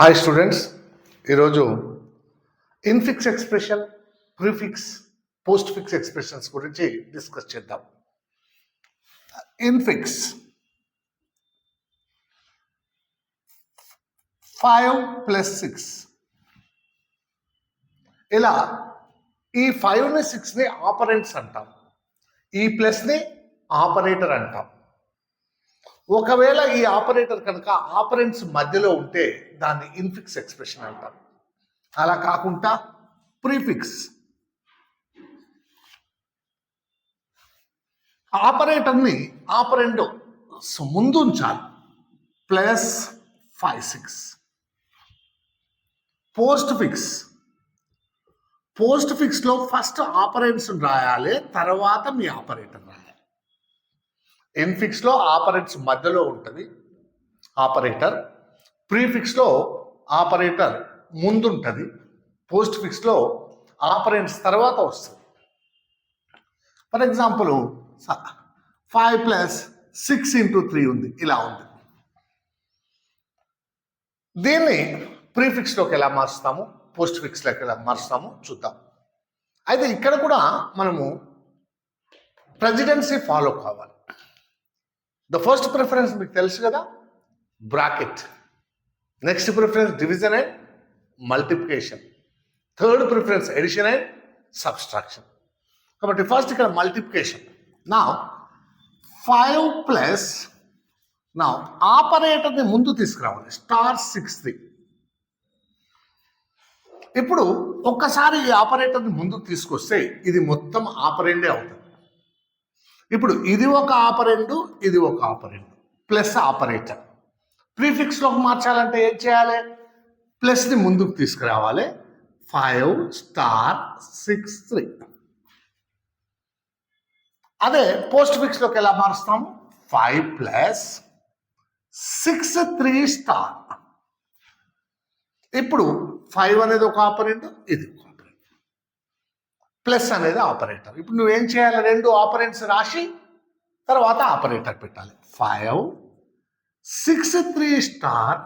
Hi students, ఈరోజు infix expression, prefix, post fix expressions గురించి discuss చేద్దాం. ఇన్ఫిక్స్ 5 + 6. ఇలా ఈ 5ని 6ని ఆపరెంట్స్ అంటాం, ఈ ప్లస్ని ఆపరేటర్ అంటాం. ఒకవేళ ఈ ఆపరేటర్ కనుక ఆపరెంట్స్ మధ్యలో ఉంటే దాన్ని ఇన్ఫిక్స్ ఎక్స్ప్రెషన్ అంటాం. అలా కాకుండా ప్రీఫిక్స్, ఆపరేటర్ని ఆపరెండ్ ముందు ఉంచాలి, +5 6. పోస్ట్ ఫిక్స్లో ఫస్ట్ ఆపరెంట్స్ రాయాలి, తర్వాత మీ ఆపరేటర్ రాయాలి. ఇన్ఫిక్స్లో ఆపరెంట్స్ మధ్యలో ఉంటుంది ఆపరేటర్, ప్రీఫిక్స్లో ఆపరేటర్ ముందుంటుంది, పోస్ట్ ఫిక్స్లో ఆపరెంట్స్ తర్వాత వస్తుంది. ఫర్ ఎగ్జాంపుల్ 5 + 6 × 3 ఉంది, ఇలా ఉంది. దీన్ని ప్రీఫిక్స్లోకి ఎలా మారుస్తాము, పోస్ట్ ఫిక్స్లోకి ఎలా మారుస్తాము చూద్దాం. అయితే ఇక్కడ కూడా మనము ప్రెసిడెన్సీ ఫాలో కావాలి. ద ఫస్ట్ ప్రిఫరెన్స్ మీకు తెలుసు కదా, bracket. Next preference division and multiplication. Third preference addition and subtraction. కాబట్టి ఫస్ట్ ఇక్కడ మల్టిప్లికేషన్. నా 5 + నా ఆపరేటర్ని ముందు తీసుకురావాలి, *63. ఇప్పుడు ఒక్కసారి ఈ ఆపరేటర్ని ముందుకు తీసుకొస్తే ఇది మొత్తం ఆపరెండే అవుతుంది. ఇప్పుడు ఇది ఒక ఆపరెండు, ఇది ఒక ఆపరెండు, ప్లస్ ఆపరేటర్. ప్రీఫిక్స్లోకి మార్చాలంటే ఏం చేయాలి, ప్లస్ని ముందుకు తీసుకురావాలి, 5 * 6 3. అదే పోస్ట్ ఫిక్స్లోకి ఎలా మారుస్తాము, 5 + 6 3 ఇప్పుడు 5 అనేది ఒక ఆపరెంట్, ఇది ఒక ఆపరెంట్, ప్లస్ అనేది ఆపరేటర్. ఇప్పుడు నువ్వేం చేయాలి, రెండు ఆపరెంట్స్ రాసి తర్వాత ఆపరేటర్ పెట్టాలి. 5 6 3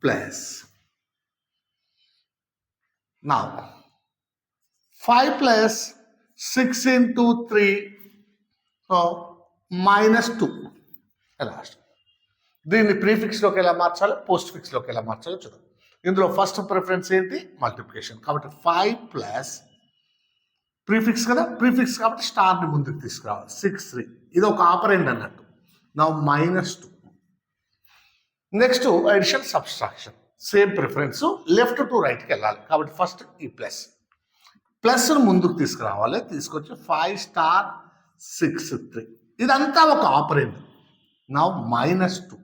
ప్లస్. నా 5 + 6 × 3 -2 లాస్ట్. దీన్ని ప్రీఫిక్స్లోకి ఎలా మార్చాలి, పోస్ట్ ఫిక్స్లోకి ఎలా మార్చాలో చూద్దాం. ఇందులో ఫస్ట్ ప్రిఫరెన్స్ ఏంటి, మల్టిప్లికేషన్. కాబట్టి 5 + ప్రీఫిక్స్ కదా, ప్రీఫిక్స్ కాబట్టి స్టార్ని ముందుకు తీసుకురావాలి, 6 3. ఇది ఒక ఆపరెండ్ అన్నట్టు. నా -2. Next addition subtraction, same preference, left to రైట్కి వెళ్ళాలి. కాబట్టి ఫస్ట్ ఈ ప్లస్ను ముందుకు తీసుకురావాలి, తీసుకొచ్చి 5 6 3. ఇదంతా ఒక ఆపరెండ్. నా -2.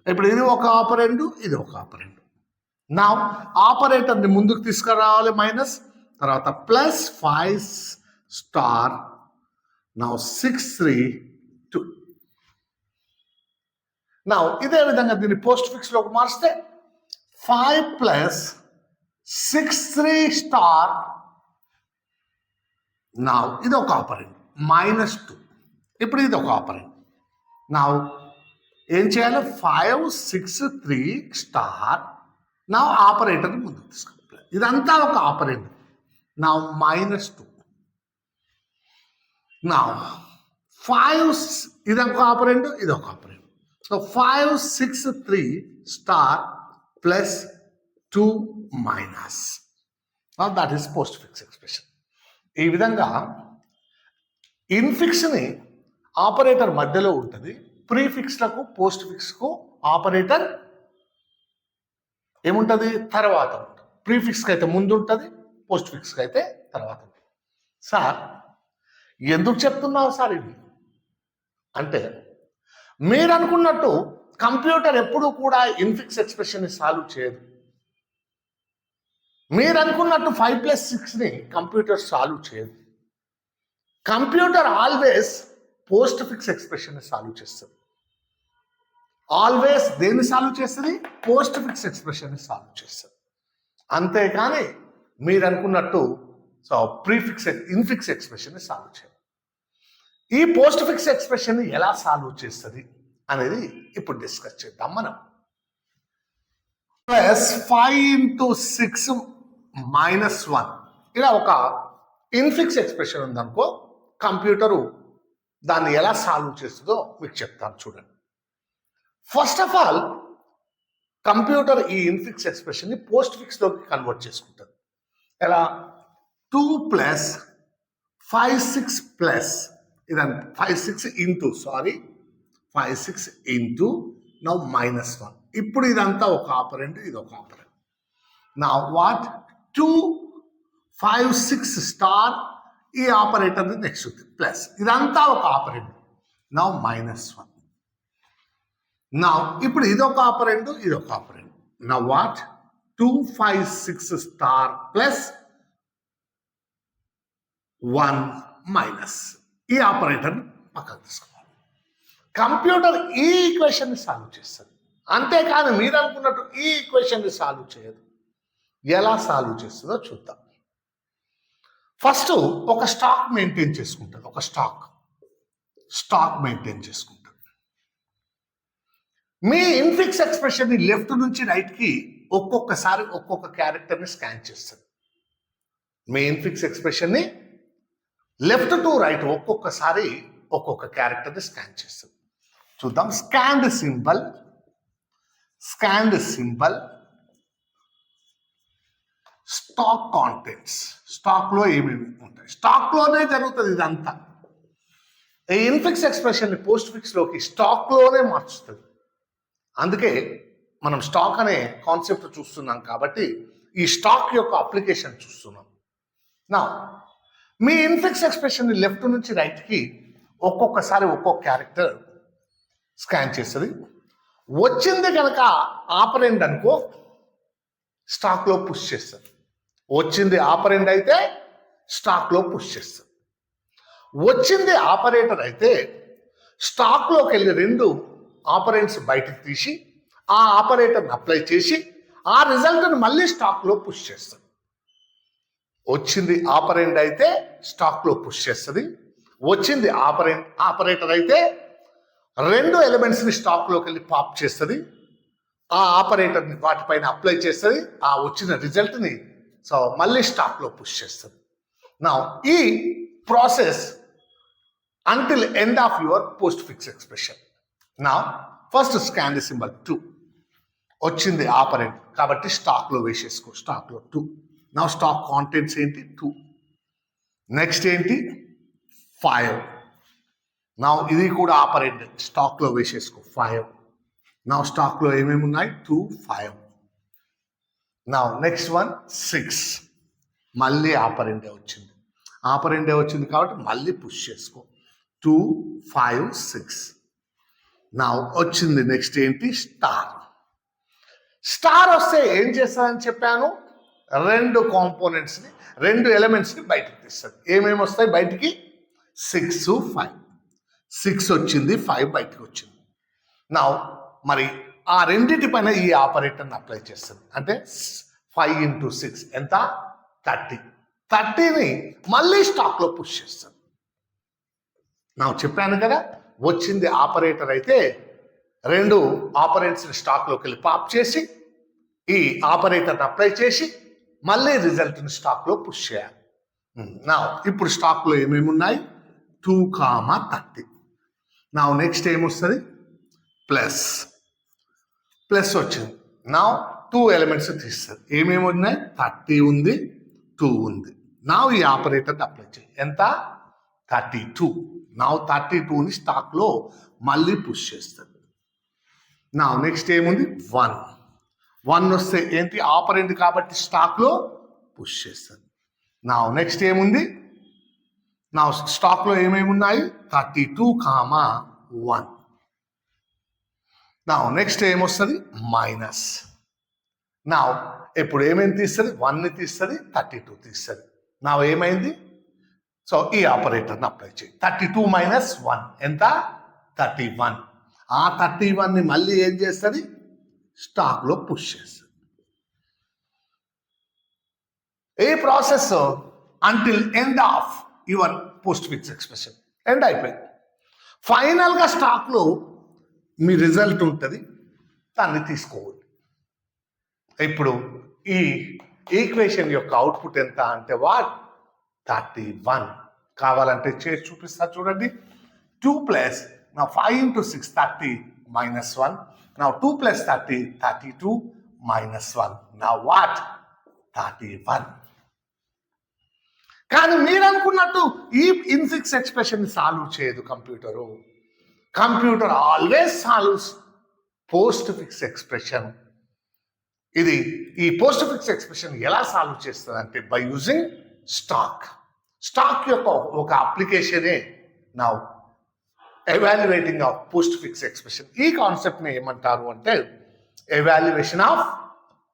ఇప్పుడు ఇది ఒక ఆపరెండు, ఇది ఒక ఆపరెండు. నా ఆపరేటర్ని ముందుకు తీసుకురావాలి, మైనస్, తర్వాత +5 నా 6 3 2. నా ఇదే విధంగా దీన్ని పోస్ట్ ఫిక్స్లోకి మార్చితే 5 + 6 3 నా ఇది ఒక ఆపరెంట్, -2. ఇప్పుడు ఇది ఒక ఆపరెంట్. నా ఏం చేయాలి, 5 6 3 నా ఆపరేటర్ని ముందుకు తీసుకోవాలి. ఇదంతా ఒక ఆపరెంట్. నా -2. నా 5 ఇది ఒక ఆపరెంట్, ఇది ఒక operant. So 5 6 3 +2 minus. That is post fix expression. ఈ విధంగా ఇన్ఫిక్స్ని ఆపరేటర్ మధ్యలో ఉంటుంది, ప్రీఫిక్స్లకు పోస్ట్ ఫిక్స్కు ఆపరేటర్ ఏముంటుంది, తర్వాత ఉంటుంది. ప్రీఫిక్స్కి అయితే ముందు ఉంటుంది, పోస్ట్ ఫిక్స్కి అయితే తర్వాత ఉంటుంది. సార్ ఎందుకు చెప్తున్నావు సార్ ఇది అంటే, మీరు అనుకున్నట్టు కంప్యూటర్ ఎప్పుడూ కూడా ఇన్ఫిక్స్ ఎక్స్ప్రెషన్ని సాల్వ్ చేయదు. మీరు అనుకున్నట్టు 5 + 6ని కంప్యూటర్ సాల్వ్ చేయదు. కంప్యూటర్ ఆల్వేస్ పోస్ట్ ఫిక్స్ ఎక్స్ప్రెషన్ని సాల్వ్ చేస్తుంది. ఆల్వేస్ దేన్ని సాల్వ్ చేస్తుంది, పోస్ట్ ఫిక్స్ ఎక్స్ప్రెషన్ని సాల్వ్ చేస్తుంది. అంతేకాని మీరు అనుకున్నట్టు ప్రీఫిక్స్ ఇన్ఫిక్స్ ఎక్స్ప్రెషన్ని సాల్వ్ చేయాలి. ఈ పోస్ట్ ఫిక్స్ ఎక్స్ప్రెషన్ని ఎలా సాల్వ్ చేస్తుంది అనేది ఇప్పుడు డిస్కస్ చేద్దాం మనం. ప్లస్ 5 × 6 -1 ఇలా ఒక ఇన్ఫిక్స్ ఎక్స్ప్రెషన్ ఉందనుకో, కంప్యూటరు దాన్ని ఎలా సాల్వ్ చేస్తుందో మీకు చెప్తాను చూడండి. ఫస్ట్ ఆఫ్ ఆల్ కంప్యూటర్ ఈ ఇన్ఫిక్స్ ఎక్స్ప్రెషన్ని పోస్ట్ ఫిక్స్లోకి కన్వర్ట్ చేసుకుంటుంది. ఎలా? 2 + 5 6 ప్లస్ ఇదంతా 5 6 ఇంటూ -1. ఇప్పుడు ఇదంతా ఒక ఆపరెంట్, ఇది ఒక ఆపరెంట్. నా వాట్ 2 5 6 స్టార్ ఈ ఆపరేటర్ నెక్స్ట్ ఉంది ప్లస్ ఇదంతా ఒక ఆపరెంట్. నా -1. నా ఇప్పుడు ఇదొక ఆపరెంట్, ఇదొక ఆపరెంట్. నా వాట్ 2 5 6 స్టార్ ప్లస్ 1 మైనస్ ఈ ఆపరేటర్ పక్కకు తీసుకోవాలి. కంప్యూటర్ ఈ ఈక్వేషన్ని సాల్వ్ చేస్తుంది, అంతేకాని మీరు అనుకున్నట్టు ఈ ఈక్వేషన్ని సాల్వ్ చేయదు. ఎలా సాల్వ్ చేస్తుందో చూద్దాం. ఫస్ట్ ఒక స్టాక్ మెయింటైన్ చేసుకుంటుంది, ఒక స్టాక్ మెయింటైన్ చేసుకుంటుంది. మీ ఇన్ఫిక్స్ ఎక్స్ప్రెషన్ని లెఫ్ట్ నుంచి రైట్కి ఒక్కొక్కసారి ఒక్కొక్క క్యారెక్టర్ని స్కాన్ చేస్తుంది. మీ ఇన్ఫిక్స్ ఎక్స్ప్రెషన్ని లెఫ్ట్ టు రైట్ ఒక్కొక్కసారి ఒక్కొక్క క్యారెక్టర్ని స్కాన్ చేస్తుంది. చూద్దాం. స్కాన్డ్ సింబల్ స్టాక్ కాంటెంట్స్, స్టాక్లో ఏమేమి ఉంటాయి, స్టాక్లోనే జరుగుతుంది ఇదంతా. ఈ ఇన్ఫిక్స్ ఎక్స్ప్రెషన్ని పోస్ట్ ఫిక్స్లోకి స్టాక్లోనే మార్చుతుంది. అందుకే మనం స్టాక్ అనే కాన్సెప్ట్ చూస్తున్నాం కాబట్టి ఈ స్టాక్ యొక్క అప్లికేషన్ చూస్తున్నాం. నా మీ ఇన్ఫిక్స్ ఎక్స్ప్రెషన్ని లెఫ్ట్ నుంచి రైట్కి ఒక్కొక్కసారి ఒక్కొక్క క్యారెక్టర్ స్కాన్ చేస్తుంది. వచ్చింది కనుక ఆపరెంట్ అనుకో, స్టాక్లో పుష్ చేస్తుంది. వచ్చింది ఆపరెంట్ అయితే స్టాక్లో పుష్ చేస్తుంది. వచ్చింది ఆపరేటర్ అయితే స్టాక్లోకి వెళ్ళి 2 ఆపరెంట్స్ బయటకు తీసి ఆ ఆపరేటర్ని అప్లై చేసి ఆ రిజల్ట్ని మళ్ళీ స్టాక్లో పుష్ చేస్తుంది. వచ్చింది ఆపరెంట్ అయితే స్టాక్లో పుష్ చేస్తుంది. వచ్చింది ఆపరేటర్ అయితే 2 ఎలిమెంట్స్ని స్టాక్లోకి వెళ్ళి పాప్ చేస్తుంది. ఆ ఆపరేటర్ని వాటిపైన అప్లై చేస్తుంది. ఆ వచ్చిన రిజల్ట్ని మళ్ళీ స్టాక్లో పుష్ చేస్తుంది. నా ఈ process until end of your post fix expression. నా ఫస్ట్ స్కాన్ ది సింబల్ 2 వచ్చింది ఆపరెంట్ కాబట్టి స్టాక్లో వేసేసుకో, స్టాక్లో 2. నా స్టాక్ కాంటెంట్స్ ఏంటి 2. నెక్స్ట్ ఏంటి 5. నా ఇది కూడా ఆపరెంట్, స్టాక్లో వేసేసుకో 5. నా స్టాక్లో ఏమేమి ఉన్నాయి 2 5. నా నెక్స్ట్ వన్ 6 మళ్ళీ ఆపరెంటే వచ్చింది కాబట్టి మళ్ళీ పుష్ చేసుకో 2 5 6. నా వచ్చింది నెక్స్ట్ ఏంటి స్టార్ వస్తే ఏం చేస్తానని చెప్పాను, 2 కాంపోనెంట్స్ని 2 ఎలిమెంట్స్ని బయటకు తీస్తుంది. ఏమేమి వస్తాయి బయటికి 6 5. 6 వచ్చింది, 5 బయటకు వచ్చింది. నా మరి ఆ రెండింటి పైన ఈ ఆపరేటర్ని అప్లై చేస్తుంది. అంటే 5 × 6 ఎంత 30. 30ని మళ్ళీ స్టాక్లో పుష్ చేస్తుంది. నా చెప్పాను కదా, వచ్చింది ఆపరేటర్ అయితే 2 ఆపరెంట్స్ని స్టాక్లోకి వెళ్ళి పాప్ చేసి ఈ ఆపరేటర్ని అప్లై చేసి మళ్ళీ రిజల్ట్ని స్టాక్లో పుష్ చేయాలి. నా ఇప్పుడు స్టాక్లో ఏమేమి ఉన్నాయి 2, 30. నా నెక్స్ట్ ఏమొస్తుంది ప్లస్ వచ్చింది. నా 2 ఎలిమెంట్స్ తీస్తుంది. ఏమేమి ఉన్నాయి 30 ఉంది, 2 ఉంది. నా ఈ ఆపరేటర్ని అప్లై చేయి ఎంత 32. నా 32ని స్టాక్లో మళ్ళీ పుష్ చేస్తుంది. నా నెక్స్ట్ ఏముంది 1 వస్తే ఏంటి ఆపరెంట్ కాబట్టి స్టాక్లో పుష్ చేస్తుంది. నా నెక్స్ట్ ఏముంది, నా స్టాక్లో ఏమేమి ఉన్నాయి 32, 1. నా నెక్స్ట్ ఏమొస్తుంది మైనస్. నా ఇప్పుడు ఏమేమి తీస్తుంది 1ని తీస్తుంది, 32 తీస్తుంది. నా ఏమైంది ఈ ఆపరేటర్ని అప్లై చేయి 32 - 1 ఎంత 31. ఆ 31ని మళ్ళీ ఏం చేస్తుంది స్టాక్లో పుష్ చేస్తుంది. ఈ process until end of your post fix expression end అయిపోయింది. ఫైనల్గా స్టాక్లో మీ రిజల్ట్ ఉంటుంది, దాన్ని తీసుకోవాలి. ఇప్పుడు ఈ ఈక్వేషన్ యొక్క అవుట్పుట్ ఎంత అంటే వాట్ 31. కావాలంటే చేసి చూపిస్తా చూడండి. 2 ప్లస్ నా 5 into 6 30 -1. నా 2 plus 30 32 -1. నా వాట్ 31. కానీ మీరు అనుకున్నట్టు ఈ ఇన్ఫిక్స్ ఎక్స్ప్రెషన్ సాల్వ్ చేయదు computer. Computer always solves post fix expression. ఇది ఈ పోస్ట్ ఫిక్స్ ఎక్స్ప్రెషన్ ఎలా సాల్వ్ చేస్తుంది అంటే బై యూజింగ్ స్టాక్ యొక్క ఒక అప్లికేషనే నా evaluating of postfix expression. ఈ కాన్సెప్ట్ని ఏమంటారు అంటే evaluation of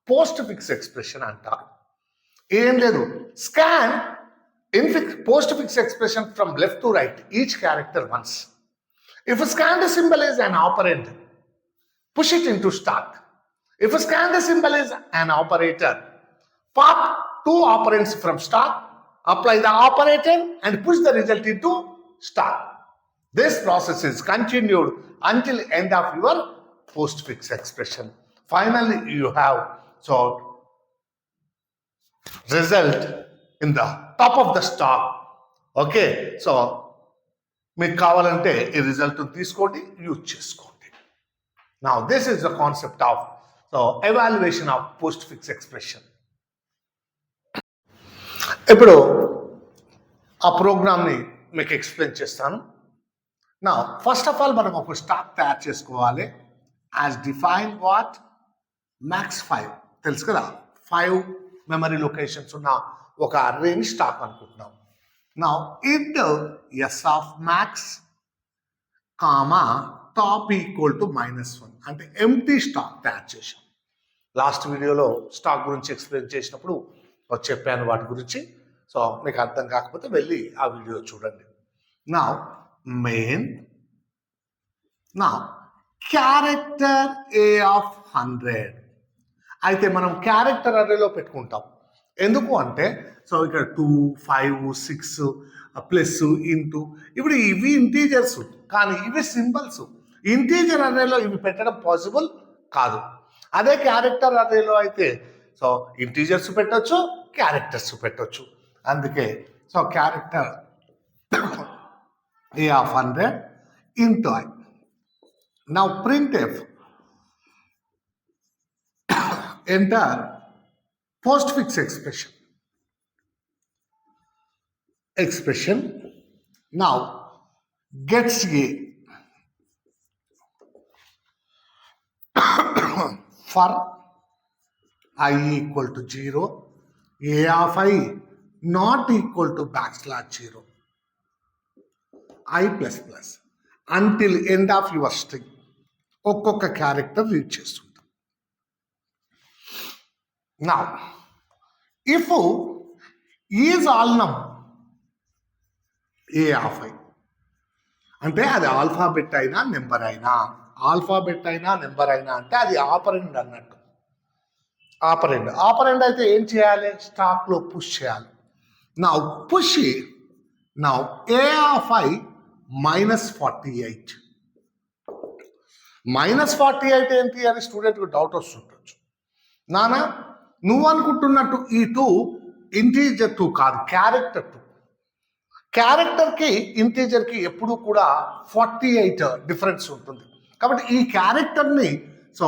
postfix expression అంటారు. ఏం లేదు, scan post fix expression from left to right, each character once. If a scan the symbol is an operand, push it into stack. If a scan the symbol is an operator, pop 2 operands from stack, apply the operator and push the result into stack. This process is continued until end of your postfix expression. Finally, you have result in the top of the stack. Okay, so మీకు కావాలంటే ఈ result తీసుకోండి, use చేసుకోండి. Now this is the concept of evaluation of postfix expression. ఇప్పుడు ఆ ప్రోగ్రామ్ని మీకు explain చేస్తాను. నా ఫస్ట్ ఆఫ్ ఆల్ మనం ఒక స్టాక్ తయారు చేసుకోవాలి. యాజ్ డిఫైన్ వాట్ మ్యాక్స్ 5 తెలుసు కదా, 5 మెమరీ లొకేషన్స్ ఉన్న ఒక అర్రేని స్టాక్ అనుకుంటున్నాం. నా int S of max comma top equal to -1 అంటే ఎంటీ స్టాక్ తయారు చేసాం. లాస్ట్ వీడియోలో స్టాక్ గురించి ఎక్స్ప్లెయిన్ చేసినప్పుడు చెప్పాను వాటి గురించి. సో మీకు అర్థం కాకపోతే వెళ్ళి ఆ వీడియో చూడండి. నా మెయిన్ నా క్యారెక్టర్ ఏ ఆఫ్ 100 అయితే మనం క్యారెక్టర్ అర్రేలో పెట్టుకుంటాం. ఎందుకు అంటే సో ఇక్కడ 2, 5, 6 ప్లస్ ఇంటూ, ఇప్పుడు ఇవి ఇంటీజర్స్ కానీ ఇవి సింబల్స్. ఇంటీజర్ అర్రేలో ఇవి పెట్టడం పాసిబుల్ కాదు. అదే క్యారెక్టర్ అర్రేలో అయితే సో ఇంటీజర్స్ పెట్టొచ్చు, క్యారెక్టర్స్ పెట్టొచ్చు. అందుకే so character A of 100 into I. Now printf enter postfix expression now gets a for I equal to 0, a of I not equal to \0, I plus plus until end of your string. ఒక్కొక్క character read చేస్తుంటాం. Now if is all num a of I అంటే అది alphabet అయినా number అయినా, alphabet అయినా number అయినా అంటే అది ఆపరెండ్ అన్నట్టు. ఆపరెండ్ అయితే ఏం చేయాలి, స్టాక్లో పుష్ చేయాలి. నా పుష్ నా ఏ ఆఫ్ ఐ -48. -48 ఏంటి అని స్టూడెంట్కి డౌట్ వస్తుండొచ్చు. నానా నువ్వు అనుకుంటున్నట్టు ఈ 2 ఇంటీజర్ 2 కాదు, క్యారెక్టర్ 2. క్యారెక్టర్కి ఇంటీజర్కి ఎప్పుడు కూడా 48 డిఫరెన్స్ ఉంటుంది. కాబట్టి ఈ క్యారెక్టర్ని సో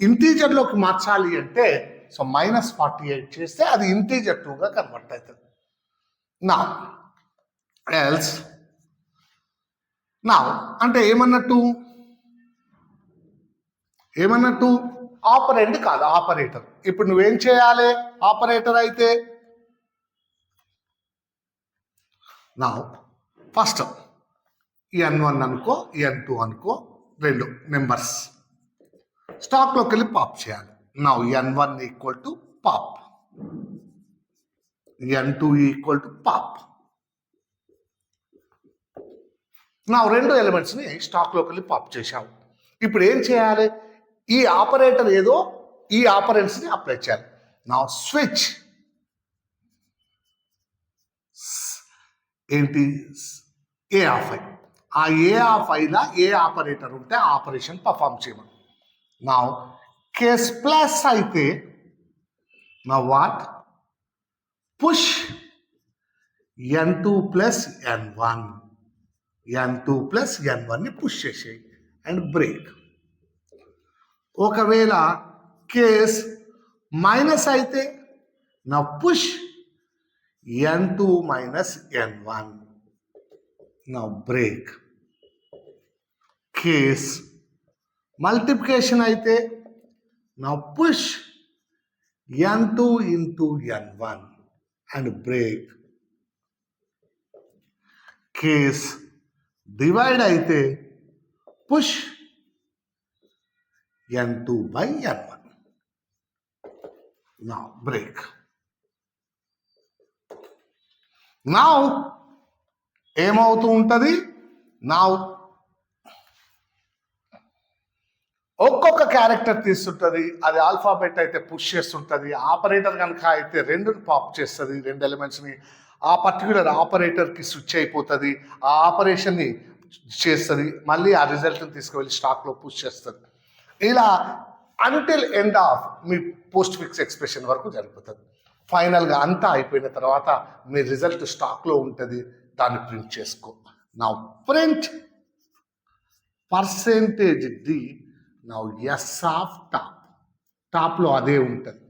ఇంటీజర్లోకి మార్చాలి అంటే సో -48 చేస్తే అది ఇంటీజర్ 2గా కన్వర్ట్ అవుతుంది. నా ఎల్స్ నా అంటే ఏమన్నట్టు ఆపరెండ్ కాదు, ఆపరేటర్. ఇప్పుడు నువ్వేం చేయాలి, ఆపరేటర్ అయితే నా ఫస్ట్ n1 అనుకో, n2 అనుకో, 2 నెంబర్స్ స్టాక్లోకి వెళ్ళి పాప్ చేయాలి. నా n1 equal to pop, n2 equal to pop. నా 2 ఎలిమెంట్స్ని స్టాక్లోకి వెళ్ళి పాప్ చేశావు. ఇప్పుడు ఏం చేయాలి, ఈ ఆపరేటర్ ఏదో ఈ ఆపరెంట్స్ని అప్లై చేయాలి. నా స్విచ్ ఏంటి, ఏ ఆఫ్ ఐ. ఆ ఏ ఆఫ్ ఐలా ఏ ఆపరేటర్ ఉంటే ఆ ఆపరేషన్ పర్ఫామ్ చేయమని. నా కేస్ ప్లస్ అయితే నా what push n2 plus n1 n2 plus n1ని పుష్ చేసేయి అండ్ బ్రేక్. ఒకవేళ కేస్ మైనస్ అయితే నా పుష్ n2 మైనస్ n1 నా బ్రేక్. కేస్ మల్టిప్లికేషన్ అయితే నా push n2 into n1 and break. Case divide అయితే push n2 by n1 now break. now ఏమవుతూ ఉంటుంది, నా ఒక్కొక్క క్యారెక్టర్ తీస్తుంటుంది. అది ఆల్ఫాబెట్ అయితే పుష్ చేస్తుంటుంది. ఆపరేటర్ కనుక అయితే రెండుని పాప్ చేస్తుంది, రెండు ఎలిమెంట్స్ని. ఆ పర్టిక్యులర్ ఆపరేటర్కి స్విచ్ అయిపోతుంది, ఆ ఆపరేషన్ని చేస్తుంది, మళ్ళీ ఆ రిజల్ట్ని తీసుకువెళ్ళి స్టాక్లో పుష్ చేస్తుంది. ఇలా until end of me postfix expression వరకు జరుగుతుంది. ఫైనల్గా అంతా అయిపోయిన తర్వాత మీ రిజల్ట్ స్టాక్లో ఉంటుంది, దాన్ని ప్రింట్ చేసుకో. నా ప్రింట్ పర్సెంటేజ్ డి నా ఎస్ ఆఫ్ టాప్, టాప్లో అదే ఉంటుంది,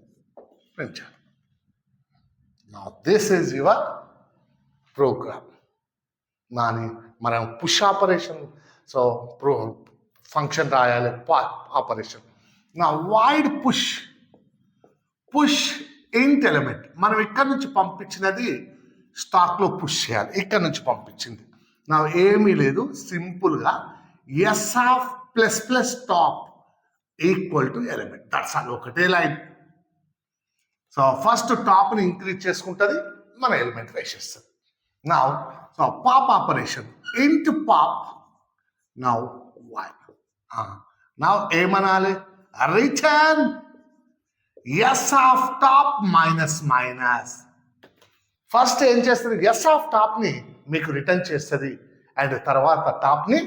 ప్రింట్ చేయాలి. నా దిస్ ఈజ్ యువర్ ప్రోగ్రామ్. నాని మనం పుష్ ఆపరేషన్, సో ఫంక్షన్ రాయాలి, ఆపరేషన్. నా వైడ్ పుష్ ఇంట్ ఎలిమెంట్ మనం ఇక్కడ నుంచి పంపించినది స్టాక్లో పుష్ చేయాలి. ఇక్కడ నుంచి పంపించింది నా ఏమీ లేదు, సింపుల్గా S of plus plus top equal to element, that's all. ఒకటే లైన్. సో ఫస్ట్ టాప్ని ఇంక్రీజ్ చేసుకుంటుంది, మన ఎలిమెంట్ వేసేస్తుంది. నా so pop operation int pop now why. నా ఏమనాలి, return S of top minus minus. First ఏం చేస్తుంది, ఎస్ ఆఫ్ టాప్ని మీకు రిటర్న్ చేస్తుంది అండ్ తర్వాత టాప్ని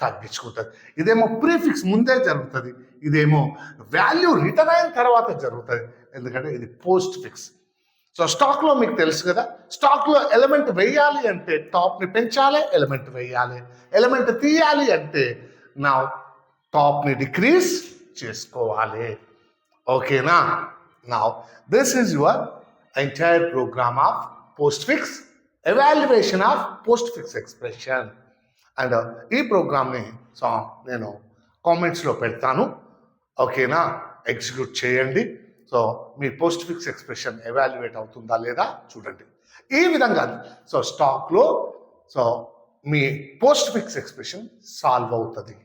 తగ్గించుకుంటుంది. ఇదేమో ప్రీఫిక్స్ ముందే జరుగుతుంది, ఇదేమో వాల్యూ రిటర్న్ అయిన తర్వాత జరుగుతుంది, ఎందుకంటే ఇది పోస్ట్ ఫిక్స్. సో స్టాక్లో మీకు తెలుసు కదా, స్టాక్లో ఎలిమెంట్ వేయాలి అంటే టాప్ని పెంచాలి, ఎలిమెంట్ వేయాలి. ఎలిమెంట్ తీయాలి అంటే నా టాప్ని డిక్రీజ్ చేసుకోవాలి. ఓకేనా? Now this is your entire program of postfix, evaluation of postfix expression. And ఈ ప్రోగ్రామ్ని సో నేను కామెంట్స్లో పెడతాను, ఓకేనా? ఎగ్జిక్యూట్ చేయండి. సో మీ పోస్ట్ ఫిక్స్ ఎక్స్ప్రెషన్ ఎవాల్యుయేట్ అవుతుందా లేదా చూడండి. ఈ విధంగా సో స్టాక్లో సో మీ పోస్ట్ ఫిక్స్ ఎక్స్ప్రెషన్ సాల్వ్ అవుతుంది.